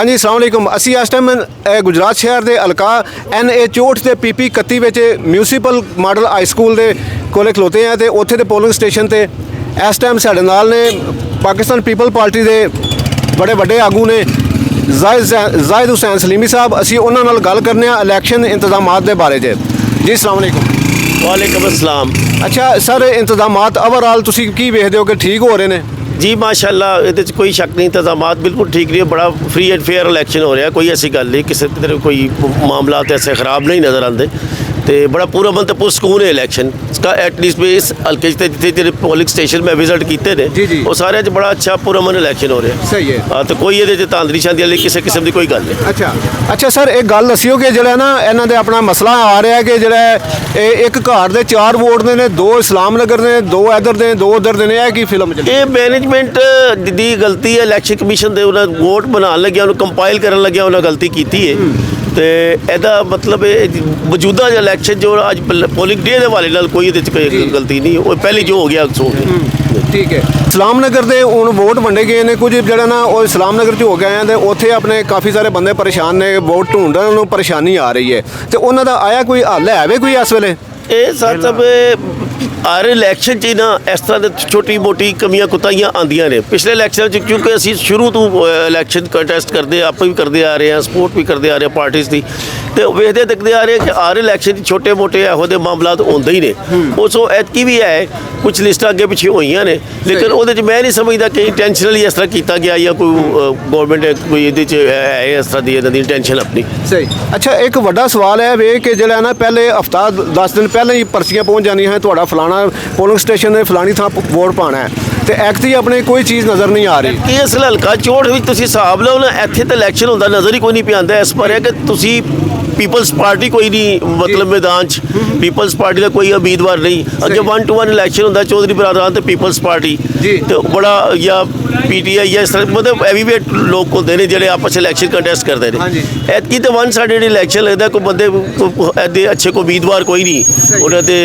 हाँ जी अस्सलाम वालेकुम। असी इस टाइम गुजरात शहर के हल्का NA 64 के PP 31 municipal model high school के कोले खलोते हैं तो उत्थे दे पोलिंग स्टेशन ते इस टाइम साडे नाल ने पाकिस्तान पीपल पार्टी के बड़े बड़े आगू ने जाहिद हुसैन सलीमी साहब। असी उन्हां नाल गल करने इलैक्शन इंतजामात के बारे च। जी अस्सलाम वालेकुम। वालेकुम अस्सलाम। अच्छा सर, इंतजामात ओवरऑल तुसी की वेखदे हो कि ठीक हो रहे हैं? जी माशाल्लाह, ये कोई शक नहीं, इंतजामात बिल्कुल ठीक नहीं है। बड़ा फ्री एंड फेयर इलैक्शन हो रहा है, कोई ऐसी गल नहीं, किसी तरह कोई मामला ऐसे खराब नहीं नज़र आते। तो बड़ा पूरा मन तो पुरसकून है इलैक्शन इसका। एटलीस्ट भी इस हल्के जितने पोलिंग स्टेशन में विजिट किए हैं वो सारे बड़ा अच्छा पूरा मन इलैक्शन हो रहा है। सही है। हाँ, तो कोई ये तांदरी शांदी वाली किसी किस्म की कोई गल नहीं। अच्छा सर, एक गल दसियो कि जो ना इन्हों के अपना मसला आ रहा है कि जो एक घर के 4 वोट ने, 2 इस्लाम नगर ने, 2 इधर ने, 2 उधर ने, यह की फिल्म चली? ये मैनेजमेंट की गलती है। इलैक्शन कमीशन के उन्हें वोट बना लगे, उन्होंने कंपाइल कर लगे, उन्हें गलती की है। तो यदा मतलब मौजूदा इलैक्शन जो अज पोलिंग डे के हवाले नाल कोई गलती नहीं, वो पहले जो हो गया सो हो गया। ठीक है। इस्लाम नगर के हूँ वोट वंडे गए हैं, कुछ जो ना वो इस्लाम नगर हो गए हैं तो उत्थे अपने काफ़ी सारे बंदे परेशान ने, वोट ढूंढने उन्होंने परेशानी आ रही है। तो उन्होंने आया कोई हल है कोई इस वेले? ये सर सब हर इलैक्शन च ना इस तरह की छोटी मोटी कमियां कुताहियां आंदियां ने। पिछले इलैक्शन क्योंकि असी शुरू तो इलैक्शन कंटेस्ट करते आप भी करते आ रहे हैं, सपोर्ट भी करते आ रहे हैं पार्टीज़ की, तो वेखते देखते आ रहे हैं कि हर इलैक्शन छोटे मोटे ਇਹੋ ਜਿਹੇ मामला आते ही ने। उस ऐतकी भी है कुछ लिस्टां अगे पिछे हुई ने, लेकिन वो मैं नहीं समझता कि इंटेंशनली इस तरह किया गया या कोई गौरमेंट कोई ये है इस तरह की इन्होंने इंटेंशन अपनी। सही। अच्छा, एक बड़ा सवाल है वे कि जो ना पहले हफ्ता 10 दिन पहले ही पर्चियां पहुँच जानी हैं, थोड़ा फलाना पोलिंग स्टेशन ने फलानी थां वोट पाना है, तो एक्चुअली अपने कोई चीज़ नज़र नहीं आ रही कि इस हल्का 64 भी तुसीं हिसाब लो ना, इत्थे तो इलैक्शन होंदा नज़र ही कोई नहीं पिया। इस पर है कि तुसीं पीपल्स पार्टी कोई नहीं मतलब मैदान पीपल्स पार्टी का कोई उम्मीदवार नहीं। अगे 1 to 1 इलैक्शन होंदा चौधरी बरादरान तो पीपल्स पार्टी तो बड़ा या PTI या इस तरह मतलब एवीवेट लोग होते हैं जो आपस इलैक्शन कंटेस्ट करते हैं। ऐतकी तो 1 साइडेड इलैक्शन लगता कोई बंदे अच्छे को उम्मीदवार कोई नहीं। उन्होंने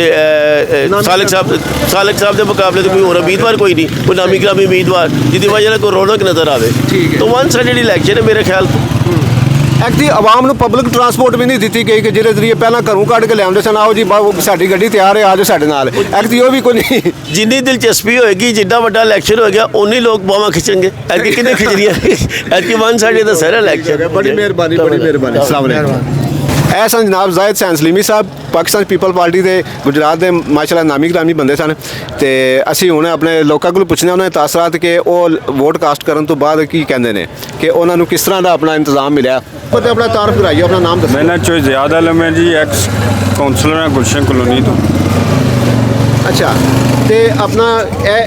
सालिक साहब के मुकाबले तो कोई और उम्मीदवार कोई नहीं, कोई नामी ग्रामी उम्मीदवार जिसकी वजह कोई रौनक नज़र आए। तो 1 साइडेड इलैक्शन है मेरे ख्याल। एक्चुअली आवाम को पब्लिक ट्रांसपोर्ट भी नहीं दी गई कि जिहदे जरिए पहला घरों कढ़ के लिया सन, आओ जी साडी गड्डी तैयार है, आ जाओ साडे नाल। एक्चुअली वो भी कोई नहीं। जिन्नी दिलचस्पी होएगी, जितना बड़ा इलैक्शन हो गया उन्नी लोग बावां खिंचेंगे। ऐतकी किन्ने खिंचनी है? ऐतकी 1 साइडेड दा सारा इलैक्शन। बड़ी मेहरबानी, बड़ी मेहरबानी। अस्सलाम वालेकुम। ऐ सन जनाब जाहिद हुसैन सलीमी साहब, पाकिस्तान पीपल पार्टी के गुजरात के माशाल्लाह नामी ग्रामी बंदे सन। तो असी हुण अपने लोगों को पुछने उन्होंने तासरात कि वो वोट कास्ट करने तो बाद की कहते हैं कि उन्होंने किस तरह का अपना इंतजाम मिला। तो अपना तारफ कराइए, अपना नाम दसो। मेरा नाम ज़ियाद आलम है जी, एक्स काउंसलर है गुलशन कॉलोनी तो। अच्छा, तो अपना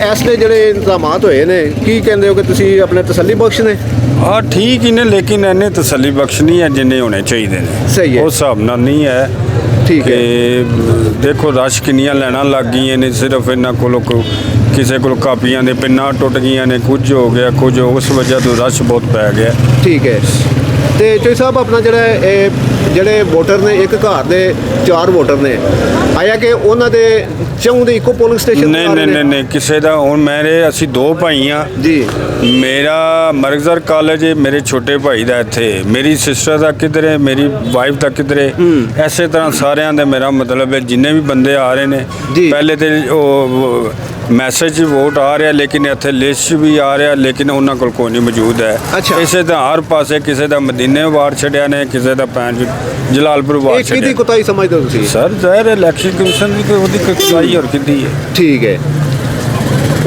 इसलिए जोड़े इंतजाम होए ने की कहते हो कि तुसी अपने तसल्ली बख्श ने? हाँ ठीक ही ने, लेकिन इन्हें तसली बख्श नहीं है जिन्हें होने चाहिए। सही है। उस हिसाब नाल नहीं है। ठीक है। देखो रश किनियां लैना लग गई ने, सिर्फ इन्हों को किसी को कापियां दे पिन्ना टुट गई ने, कुछ हो गया कुछ, उस वजह तो रश बहुत पै गया। ठीक है। तो चौधरी साहब अपना ਜਿਹੜੇ वोटर ने एक घर के 4 वोटर ने आया कि उन्होंने चाहते इको पोलिंग स्टेशन? नहीं किसी का हूँ मेरे असी 2 भाई हाँ जी। मेरा मरगजर कॉलेज है मेरे छोटे भाई का इत्थे, मेरी सिस्टर का किधर है, मेरी वाइफ का किधर है। इस तरह सारिਆਂ ਦੇ मेरा मतलब है जिन्ने भी बंदे आ रहे हैं पहले तो मैसेज वोट आ रहा, लेकिन इतने लिस्ट भी आ रहा, लेकिन उन्होंने कोल कोई नहीं मौजूद है। अच्छा। किसी का हर पासे, किसी का मदीने वार छड़िया ने, किसी का पैन जलालपुर वार छड़िया। कोताही समझते हो तुसी? सर जाहिर इलैक्शन कमीशन की कोताही और कितनी है। ठीक है।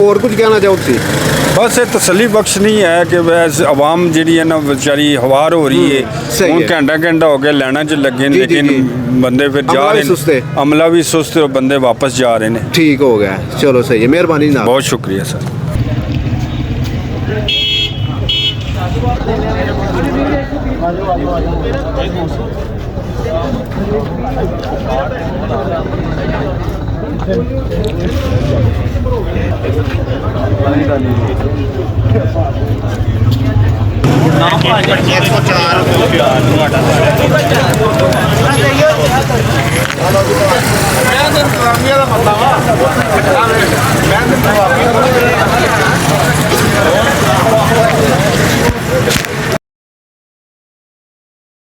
और कुछ कहना चाहो तुसी? बस ये तसली बख्श नहीं है कि वैसे आवाम जी है ना बेचारी हवार हो रही है। हूँ घंटा हो गया लैना च लगे, लेकिन बंदे फिर जा रहे हैं, अमला भी सुस्त और बंदे वापस जा रहे हैं। ठीक हो गया, चलो सही है, मेहरबानी ना। बहुत शुक्रिया सर।